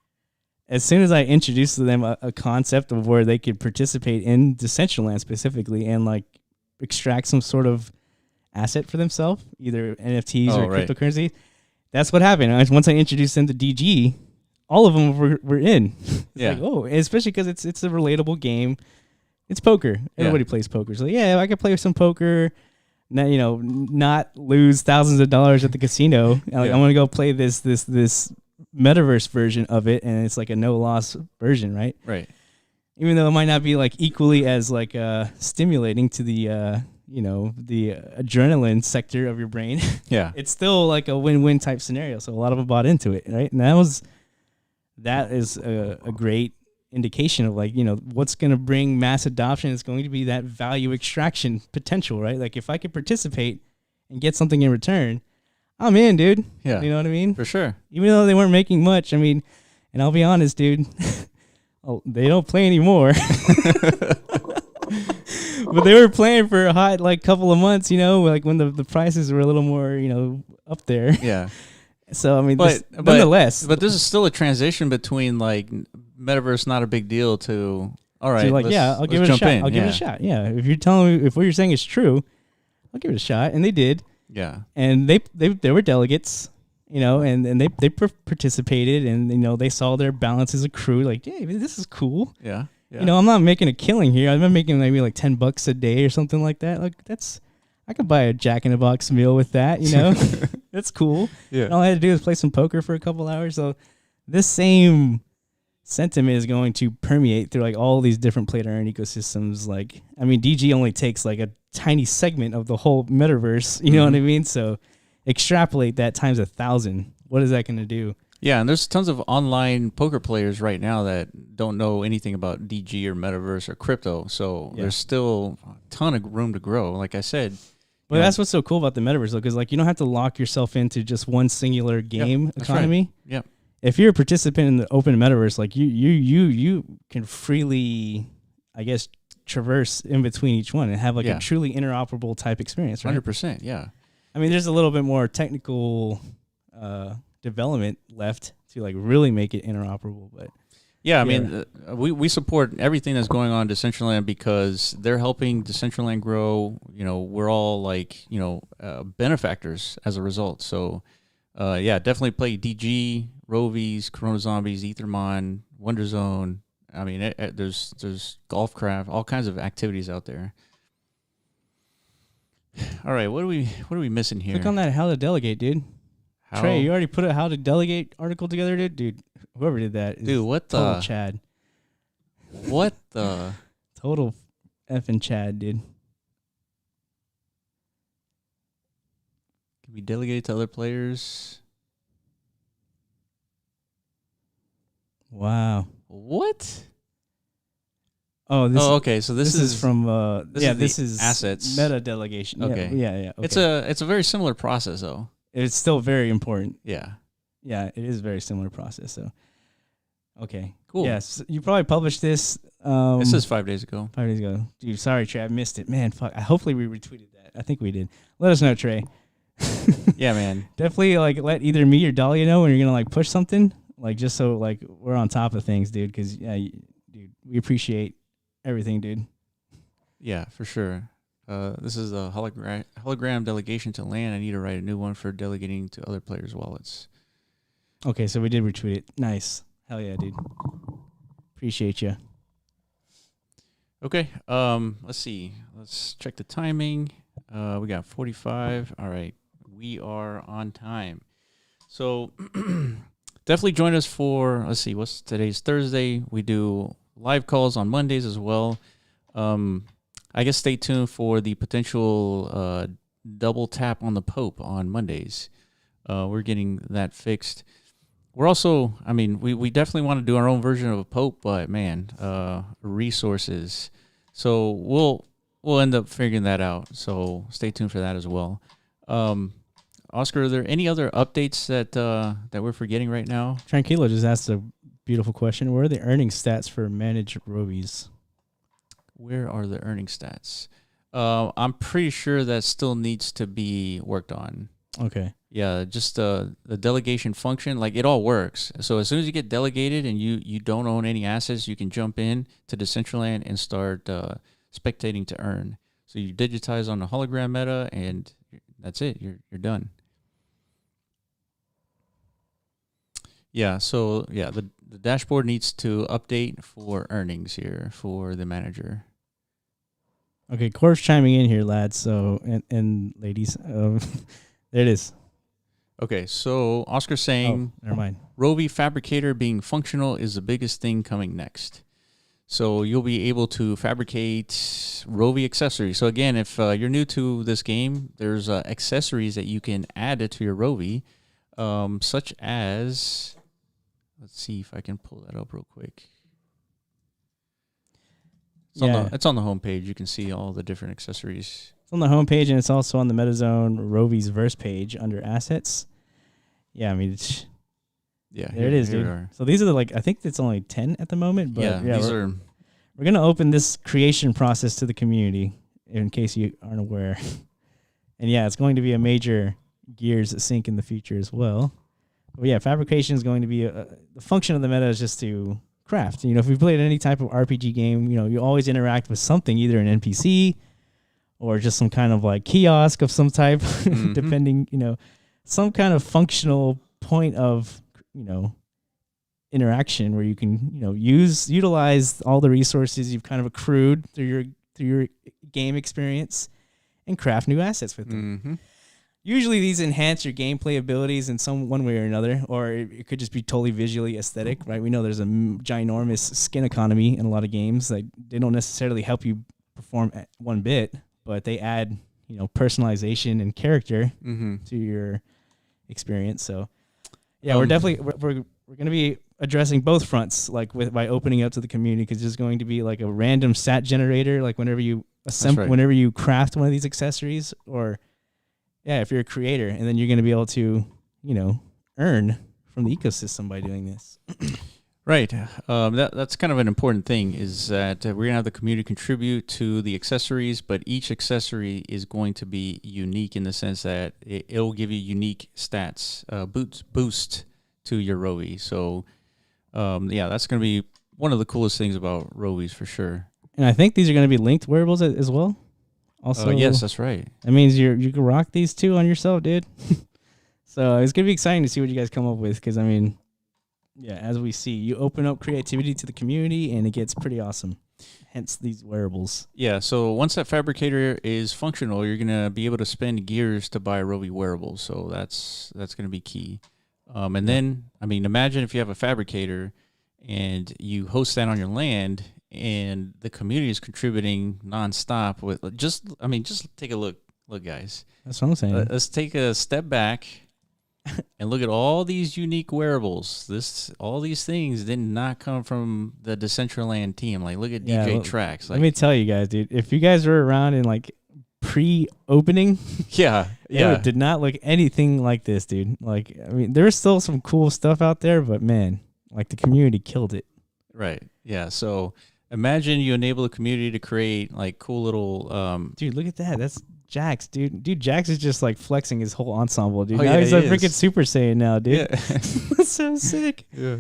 As soon as I introduced to them a concept of where they could participate in Decentraland specifically and like extract some sort of asset for themselves, either NFTs or cryptocurrency, that's what happened. Once I introduced them to DG, all of them were in. Like, especially because it's a relatable game. It's poker. Everybody plays poker. So yeah, I could play some poker. Not lose thousands of dollars at the casino. Like I'm gonna go play this metaverse version of it, and it's like a no loss version, right? Right. Even though it might not be like equally as like stimulating to the the adrenaline sector of your brain. Yeah. It's still like a win-win type scenario. So a lot of them bought into it, right? And that is a great indication of like, what's going to bring mass adoption is going to be that value extraction potential, right? Like if I could participate and get something in return, I'm in, dude. Yeah. You know what I mean? For sure. Even though they weren't making much, I mean, and I'll be honest, dude, they don't play anymore. But they were playing for a hot like couple of months, like when the prices were a little more, up there. Yeah. So I mean, nonetheless, but this is still a transition between like metaverse not a big deal to all right. So like, I'll give it a shot. I'll give it a shot. Yeah. If you're telling me if what you're saying is true, I'll give it a shot, and they did. Yeah. And they were delegates, and they participated, and they saw their balances accrue. Like, hey, this is cool. Yeah. I'm not making a killing here. I'm making maybe like $10 a day or something like that. Like I could buy a Jack in the Box meal with that. That's cool. Yeah. And all I had to do was play some poker for a couple hours. So this same sentiment is going to permeate through like all these different play to earn ecosystems. Like, I mean, DG only takes like a tiny segment of the whole metaverse. You know what I mean? So extrapolate that times 1,000. What is that going to do? Yeah, and there's tons of online poker players right now that don't know anything about DG or metaverse or crypto. So there's still a ton of room to grow. Like I said. But that's what's so cool about the metaverse, though, because like you don't have to lock yourself into just one singular game economy. Right. Yep. If you're a participant in the open metaverse, like you can freely, I guess, traverse in between each one and have like a truly interoperable type experience, right? 100%, yeah. I mean, there's a little bit more technical development left to like really make it interoperable. But yeah, I mean, we support everything that's going on Decentraland because they're helping Decentraland grow. You know, we're all like, you know, benefactors as a result. So, yeah, definitely play DG, Rovies, Corona Zombies, Ethermon, Wonder Zone. I mean, there's Golfcraft, all kinds of activities out there. All right, what are we missing here? Click on that how to delegate, dude. Trey, you already put a how to delegate article together, dude? Dude, whoever did that is what the total Chad. What the total effing Chad, dude. Can we delegate to other players? Wow. What? Oh, okay. So this is from this is assets meta delegation. Okay. Yeah. Okay. It's a very similar process though. It's still very important. Yeah. Yeah, it is a very similar process. So, okay, cool. Yes, you probably published this. This is 5 days ago. 5 days ago. Dude, sorry, Trey, I missed it. Man, fuck. Hopefully we retweeted that. I think we did. Let us know, Trey. Yeah, man. Definitely like let either me or Dahlia know when you're gonna like push something. Like just so like we're on top of things, dude. Because dude, we appreciate everything, dude. Yeah, for sure. This is a hologram delegation to land. I need to write a new one for delegating to other players' wallets. Okay, so we did retweet it. Nice. Hell yeah, dude. Appreciate you. Okay. Let's see. Let's check the timing. We got 45. All right. We are on time. So definitely join us for, let's see, today's Thursday. We do live calls on Mondays as well. I guess stay tuned for the potential double tap on the Pope on Mondays. We're getting that fixed. We're also, I mean, we definitely want to do our own version of a Pope, but man, resources. So we'll end up figuring that out. So stay tuned for that as well. Oscar, are there any other updates that we're forgetting right now? Tranquilo just asked a beautiful question. Where are the earning stats for managed Rovies? Where are the earning stats? I'm pretty sure that still needs to be worked on. Okay. Yeah, just the delegation function, like it all works. So as soon as you get delegated and you don't own any assets, you can jump in to Decentraland and start spectating to earn. So you digitize on the hologram meta, and that's it. You're done. Yeah. So yeah, the dashboard needs to update for earnings here for the manager. Okay, Corv's chiming in here, lads. So and ladies, there it is. Okay, so Oscar's saying, never mind. Rovi Fabricator being functional is the biggest thing coming next. So you'll be able to fabricate Rovi accessories. So again, if you're new to this game, there's accessories that you can add to your Rovi, such as, let's see if I can pull that up real quick. It's on the homepage. You can see all the different accessories. It's on the homepage, and it's also on the MetaZone Rovi's verse page under assets. Yeah, I mean, there it is, dude. So these are I think it's only 10 at the moment, but we're going to open this creation process to the community in case you aren't aware. And yeah, it's going to be a major gears sync in the future as well. But yeah, fabrication is going to be the function of the meta is just to craft. You know, if we played any type of RPG game, you know, you always interact with something, either an NPC or just some kind of like kiosk of some type, depending, you know, some kind of functional point of, you know, interaction where you can, you know, utilize all the resources you've kind of accrued through your game experience and craft new assets with them. Mm-hmm. Usually these enhance your gameplay abilities in one way or another, or it could just be totally visually aesthetic, right? We know there's a ginormous skin economy in a lot of games. Like they don't necessarily help you perform one bit, but they add, you know, personalization and character to your experience. So yeah, we're definitely we're going to be addressing both fronts, like by opening up to the community, because there's going to be like a random stat generator, like whenever you whenever you craft one of these accessories, or yeah, if you're a creator, and then you're going to be able to, you know, earn from the ecosystem by doing this. Right. That's kind of an important thing, is that we're going to have the community contribute to the accessories, but each accessory is going to be unique in the sense that it'll give you unique stats, boost to your Rovi. So, yeah, that's going to be one of the coolest things about Rovis for sure. And I think these are going to be linked wearables as well. Also, yes, that's right. That means you can rock these two on yourself, dude. So it's going to be exciting to see what you guys come up with. Because, I mean, yeah, as we see, you open up creativity to the community and it gets pretty awesome. Hence these wearables. Yeah, so once that fabricator is functional, you're going to be able to spend gears to buy Rovi wearables. So that's going to be key. And then, I mean, imagine if you have a fabricator and you host that on your land and the community is contributing nonstop with just take a look, guys. That's what I'm saying. Let's take a step back and look at all these unique wearables. All these things did not come from the Decentraland team. Like, look at DJ Tracks. Like, let me tell you guys, dude, if you guys were around in like pre-opening, it did not look anything like this, dude. Like, I mean, there's still some cool stuff out there, but man, like the community killed it. Right. Yeah. So imagine you enable the community to create like cool little. Dude, look at that. That's Jax, dude. Dude, Jax is just like flexing his whole ensemble, dude. Oh, now yeah, he's a freaking Super Saiyan now, dude. Yeah. That's so sick. Yeah.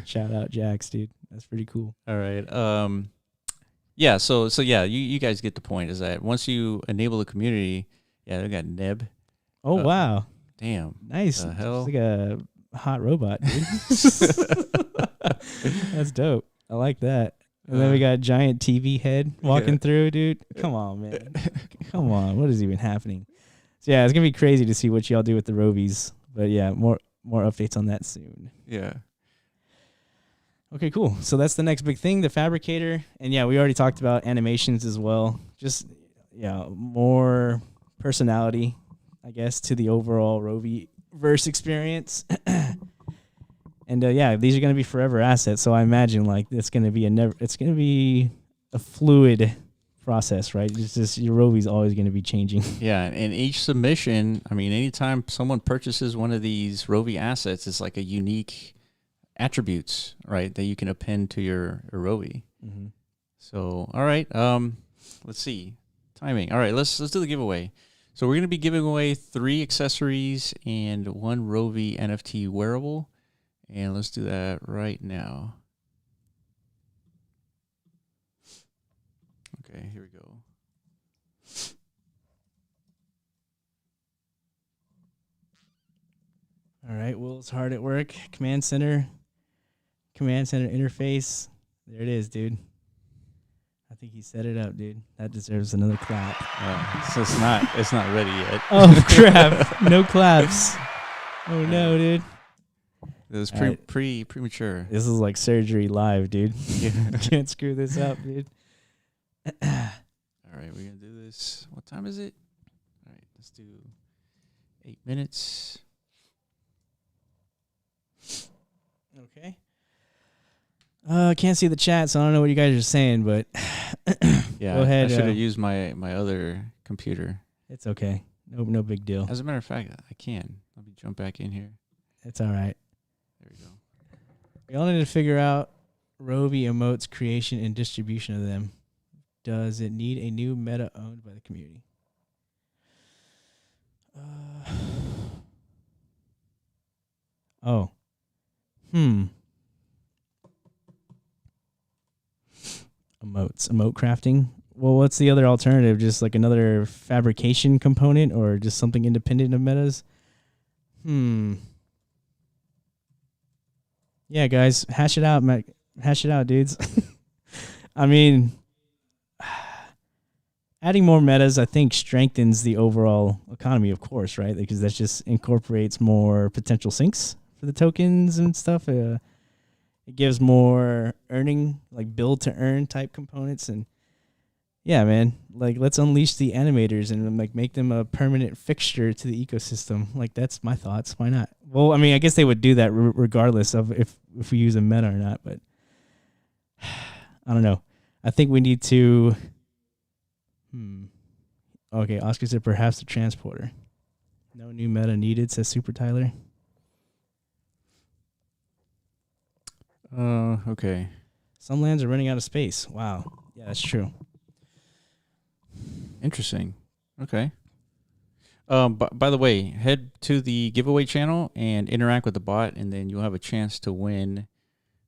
Shout out Jax, dude. That's pretty cool. All right. Yeah. So yeah, you guys get the point. Is that once you enable the community, they got Neb. Oh wow. Damn. Nice. The hell? It's like a hot robot, dude. That's dope. I like that. And then we got giant TV head walking through, dude. Come on, man. Come on. What is even happening? So yeah, it's gonna be crazy to see what y'all do with the Rovies. But yeah, more updates on that soon. Yeah. Okay, cool. So that's the next big thing, the fabricator. And yeah, we already talked about animations as well. Just more personality, I guess, to the overall Rovi verse experience. And these are going to be forever assets. So I imagine like it's going to be a fluid process, right? It's just your Rovi's always going to be changing. Yeah, and each submission, I mean, anytime someone purchases one of these Rovi assets, it's like a unique attributes, right, that you can append to your Rovi. Mm-hmm. So, all right, let's see. Timing. All right, let's do the giveaway. So we're going to be giving away 3 accessories and 1 Rovi NFT wearable. And let's do that right now. Okay, here we go. All right, Will's hard at work. Command center interface. There it is, dude. I think he set it up, dude. That deserves another clap. So it's not ready yet. Oh crap! No claps. Oh no, dude. It was premature. This is like surgery live, dude. Can't screw this up, dude. All right, we're gonna do this. What time is it? All right, let's do 8 minutes. Okay. Can't see the chat, so I don't know what you guys are saying, but yeah, go ahead. I should have used my other computer. It's okay. No big deal. As a matter of fact, I can. Let me jump back in here. It's all right. There we go. We all need to figure out Rovi emotes creation and distribution of them. Does it need a new meta owned by the community? Emote crafting. Well, what's the other alternative? Just like another fabrication component or just something independent of metas? Yeah, guys, hash it out, dudes. I mean, adding more metas, I think, strengthens the overall economy, of course, right? Because that just incorporates more potential sinks for the tokens and stuff. It gives more earning, like build to earn type components. And yeah, man, like let's unleash the animators and like make them a permanent fixture to the ecosystem. Like that's my thoughts. Why not? Well, I mean, I guess they would do that regardless of if we use a meta or not, but I don't know. I think we need to. Okay, Oscar said perhaps the transporter. No new meta needed, says Super Tyler. Okay. Some lands are running out of space. Wow. Yeah, that's true. Interesting. Okay. By the way, head to the giveaway channel and interact with the bot, and then you'll have a chance to win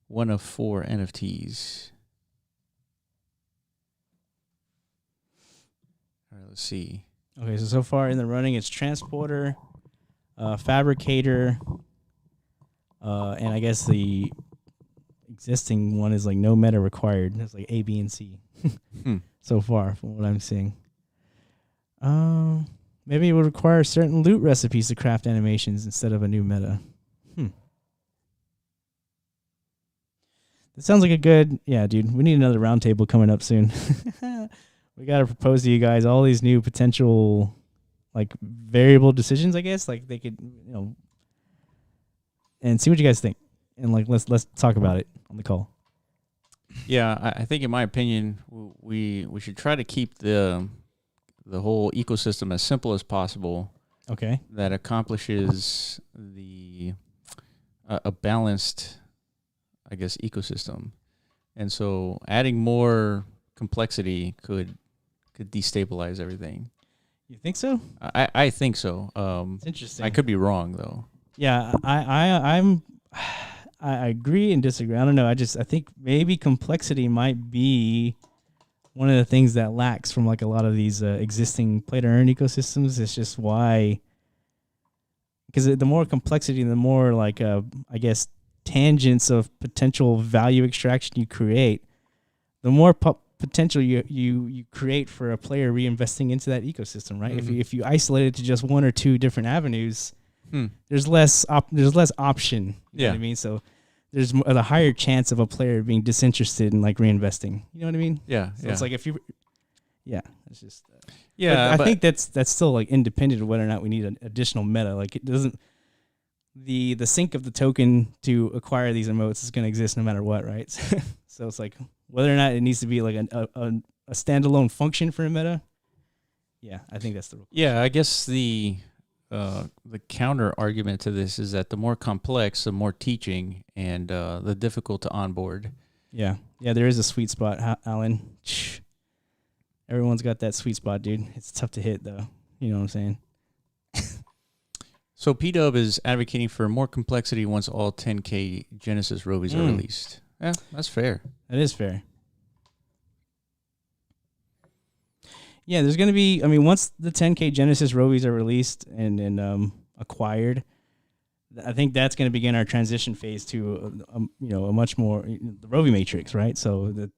one of 4 NFTs. All right, let's see. Okay, so far in the running, it's transporter, fabricator, and I guess the existing one is like no meta required. That's like A, B, and C so far from what I'm seeing. Maybe it would require certain loot recipes to craft animations instead of a new meta. That sounds like a good, yeah, dude. We need another roundtable coming up soon. We got to propose to you guys all these new potential, like, variable decisions, I guess. Like, they could, and see what you guys think. And, like, let's talk about it on the call. Yeah, I think in my opinion, we should try to keep the whole ecosystem as simple as possible. Okay. That accomplishes a balanced, I guess, ecosystem. And so adding more complexity could destabilize everything. You think so? I think so. It's interesting. I could be wrong though. Yeah, I agree and disagree. I don't know. I think maybe complexity might be one of the things that lacks from like a lot of these existing play to earn ecosystems. It's just why, because the more complexity, the more like I guess tangents of potential value extraction you create, the more potential you create for a player reinvesting into that ecosystem, right? Mm-hmm. If you isolate it to just one or two different avenues, there's less option. You know what I mean? So there's a higher chance of a player being disinterested in like reinvesting. You know what I mean? Yeah. So it's like if you, it's just I think that's still like independent of whether or not we need an additional meta. Like it doesn't. The sync of the token to acquire these emotes is going to exist no matter what, right? So it's like whether or not it needs to be like a standalone function for a meta. Yeah, I think that's the rule. Yeah, I guess the counter argument to this is that the more complex, the more teaching, and the difficult to onboard. Yeah, there is a sweet spot, Alan. Everyone's got that sweet spot, dude. It's tough to hit, though. You know what I'm saying? So P-Dub is advocating for more complexity once all 10K Genesis Rovies are released. Yeah, that's fair. That is fair. Yeah, there's going to be, once the 10K Genesis Rovies are released and acquired, I think that's going to begin our transition phase to, a much more, the Rovi matrix, right? So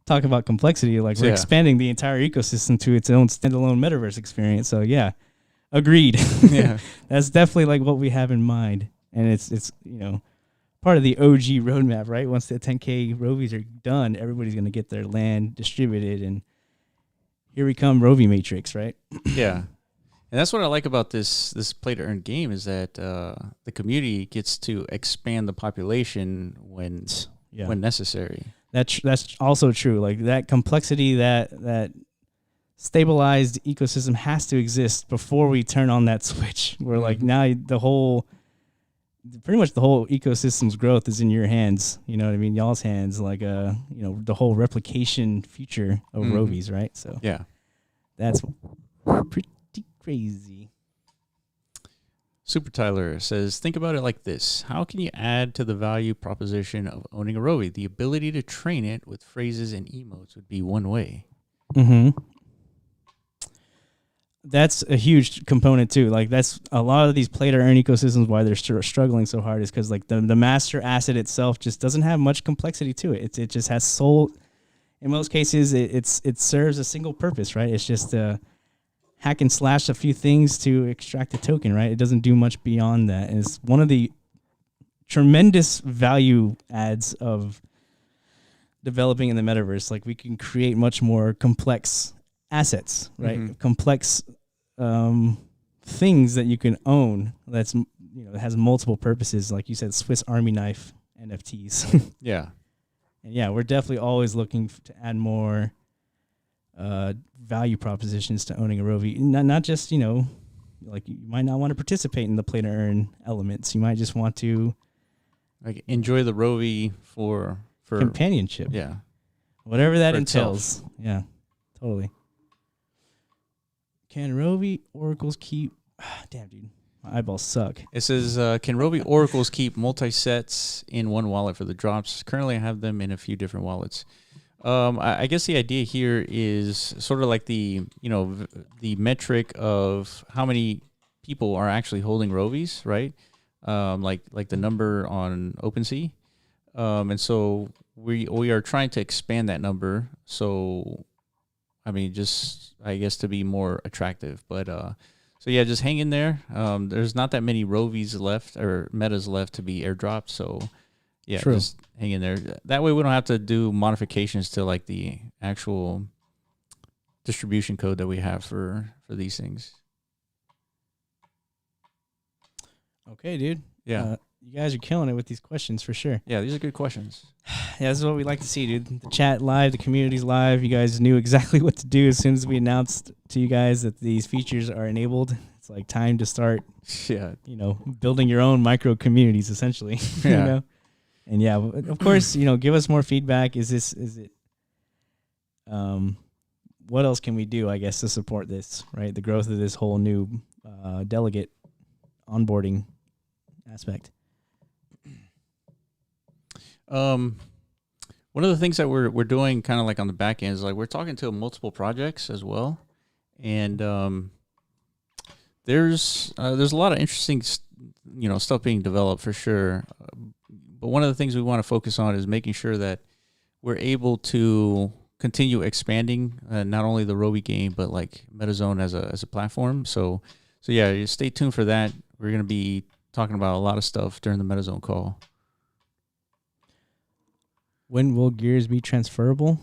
talk about complexity, like we're expanding the entire ecosystem to its own standalone metaverse experience. So yeah. Agreed. Yeah, that's definitely like what we have in mind, and it's part of the OG roadmap, right? Once the 10K Rovies are done, everybody's gonna get their land distributed, and here we come, Rovi Matrix, right? Yeah, and that's what I like about this play to earn game is that the community gets to expand the population when necessary. That's also true. Like that complexity, that stabilized ecosystem has to exist before we turn on that switch. We're like now pretty much the whole ecosystem's growth is in your hands. You know what I mean? Y'all's hands, like the whole replication future of Rovies, right? So yeah, that's pretty crazy. Super Tyler says, think about it like this. How can you add to the value proposition of owning a Rovi? The ability to train it with phrases and emotes would be one way. That's a huge component too. Like that's a lot of these play to earn ecosystems. Why they're struggling so hard is because like the master asset itself just doesn't have much complexity to it. It just has in most cases, it serves a single purpose, right? It's just hack and slash a few things to extract a token, right? It doesn't do much beyond that. And it's one of the tremendous value adds of developing in the metaverse. Like we can create much more complex assets, right? Complex things that you can own. That's that has multiple purposes. Like you said, Swiss Army knife NFTs. Yeah, and yeah, we're definitely always looking to add more value propositions to owning a Rovi. Not just like you might not want to participate in the play to earn elements. You might just want to like enjoy the Rovi for companionship. Yeah, whatever that entails. Itself. Yeah, totally. Can Rovi oracles keep? Damn, dude, my eyeballs suck. It says, can Rovi oracles keep multi-sets in one wallet for the drops? Currently, I have them in a few different wallets. I guess the idea here is sort of like the metric of how many people are actually holding Rovies, right? Like the number on OpenSea. And so we are trying to expand that number. So, I mean, just, I guess, to be more attractive. But, so yeah, just hang in there. There's not that many Rovies left or metas left to be airdropped. So yeah, True. Just hang in there. That way we don't have to do modifications to like the actual distribution code that we have for these things. Okay, dude. Yeah. You guys are killing it with these questions for sure. Yeah, these are good questions. Yeah, this is what we like to see, dude. The chat live, the community's live. You guys knew exactly what to do as soon as we announced to you guys that these features are enabled. It's like time to start, building your own micro communities, essentially. Yeah. And yeah, of course, give us more feedback. Is it, what else can we do, I guess, to support this, right? The growth of this whole new delegate onboarding aspect. One of the things that we're doing kind of like on the back end is like we're talking to multiple projects as well. And there's a lot of interesting, stuff being developed for sure. But one of the things we want to focus on is making sure that we're able to continue expanding not only the Rovi game, but like MetaZone as a platform. So yeah, stay tuned for that. We're going to be talking about a lot of stuff during the MetaZone call. When will gears be transferable?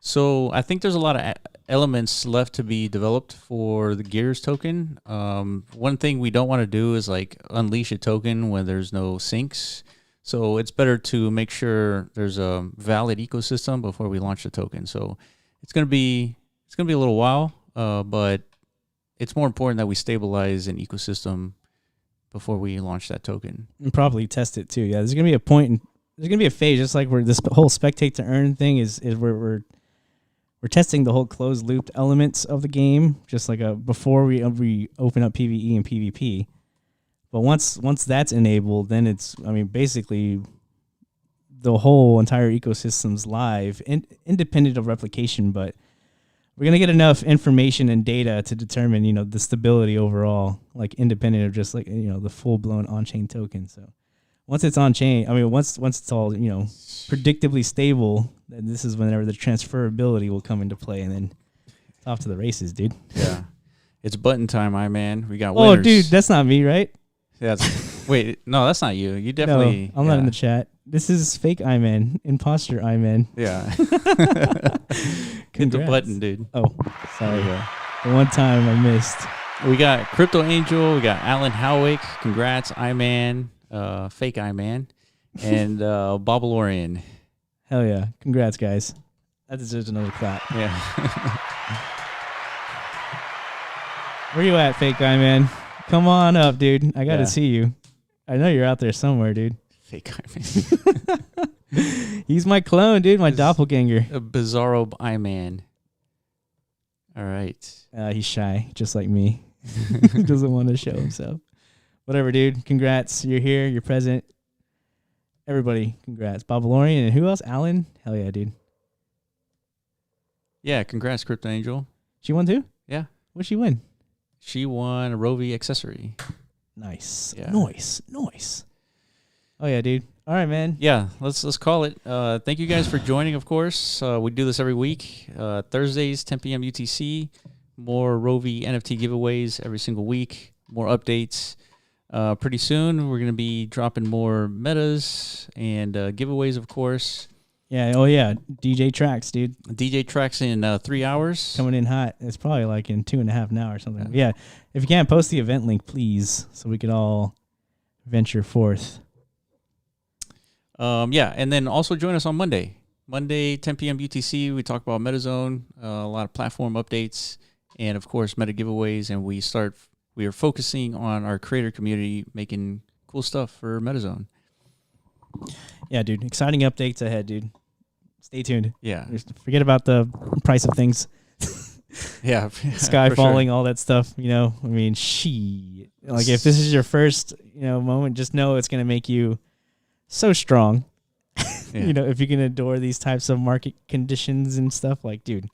So I think there's a lot of elements left to be developed for the Gears token. One thing we don't want to do is like unleash a token when there's no syncs. So it's better to make sure there's a valid ecosystem before we launch the token. So it's gonna be a little while, but it's more important that we stabilize an ecosystem before we launch that token. And probably test it too. Yeah, there's gonna be a point. There's gonna be a phase, just like where this whole spectate to earn thing is where we're testing the whole closed loop elements of the game, just like before we open up PvE and PvP. But once that's enabled, then it's, basically the whole entire ecosystem's live, independent of replication. But we're going to get enough information and data to determine, the stability overall, like independent of just like, the full-blown on-chain token. So once it's on-chain, once it's all, predictably stable, then this is whenever the transferability will come into play, and then it's off to the races, dude. Yeah. It's button time, man. We got winners. Oh, dude, that's not me, right? Yeah. Wait, no, that's not you. You definitely. No, I'm not in the chat. This is fake Iman, imposter Iman. Yeah. Hit the button, dude. Oh, sorry. The one time I missed. We got Crypto Angel. We got Alan Howick. Congrats, Iman. Fake Iman. And Bobalorian. Hell yeah. Congrats, guys. That deserves another clap. Yeah. Where you at, fake Iman? Come on up, dude. I got to see you. I know you're out there somewhere, dude. Fake Iman. He's my clone, dude. My doppelganger. A bizarro Iman. All right. He's shy, just like me. He doesn't want to show himself. Whatever, dude. Congrats. You're here. You're present. Everybody, congrats. Bobalorian and who else? Alan? Hell yeah, dude. Yeah, congrats, Crypto Angel. She won too? Yeah. What'd she win? She won a Rovi accessory. Nice. Yeah. Nice. Oh yeah, dude. All right, man. Yeah, let's call it. Thank you guys for joining, of course. We do this every week. Thursdays, 10 p.m. UTC. More Rovi NFT giveaways every single week. More updates. Pretty soon, we're going to be dropping more metas and giveaways, of course. Yeah. Oh, yeah. DJ tracks, dude. DJ tracks in 3 hours. Coming in hot. It's probably like in 2.5 now or something. Yeah. If you can, post the event link, please, so we could all venture forth. Yeah. And then also join us on Monday. Monday, 10 p.m. UTC. We talk about MetaZone, a lot of platform updates, and, of course, meta giveaways. And we are focusing on our creator community, making cool stuff for MetaZone. Yeah, dude. Exciting updates ahead, dude. Stay tuned. Yeah. Just forget about the price of things. Yeah. Sky falling, all that stuff. You know, I mean, like if this is your first, moment, just know it's gonna make you so strong. Yeah. You know, if you can adore these types of market conditions and stuff, like, dude,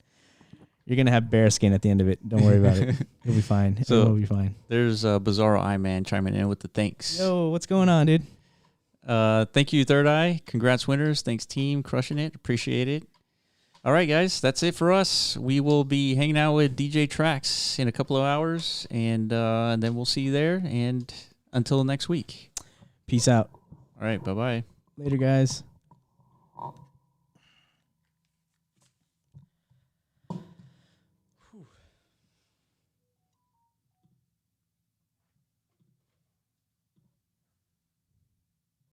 you're gonna have bear skin at the end of it. Don't worry about it. You'll be fine. So It'll be fine. There's Bizarro Eye Man chiming in with the thanks. Yo, what's going on, dude? Thank you, Third Eye. Congrats, winners. Thanks, team. Crushing it. Appreciate it. All right, guys. That's it for us. We will be hanging out with DJ Trax in a couple of hours, and then we'll see you there. And until next week. Peace out. All right. Bye-bye. Later, guys.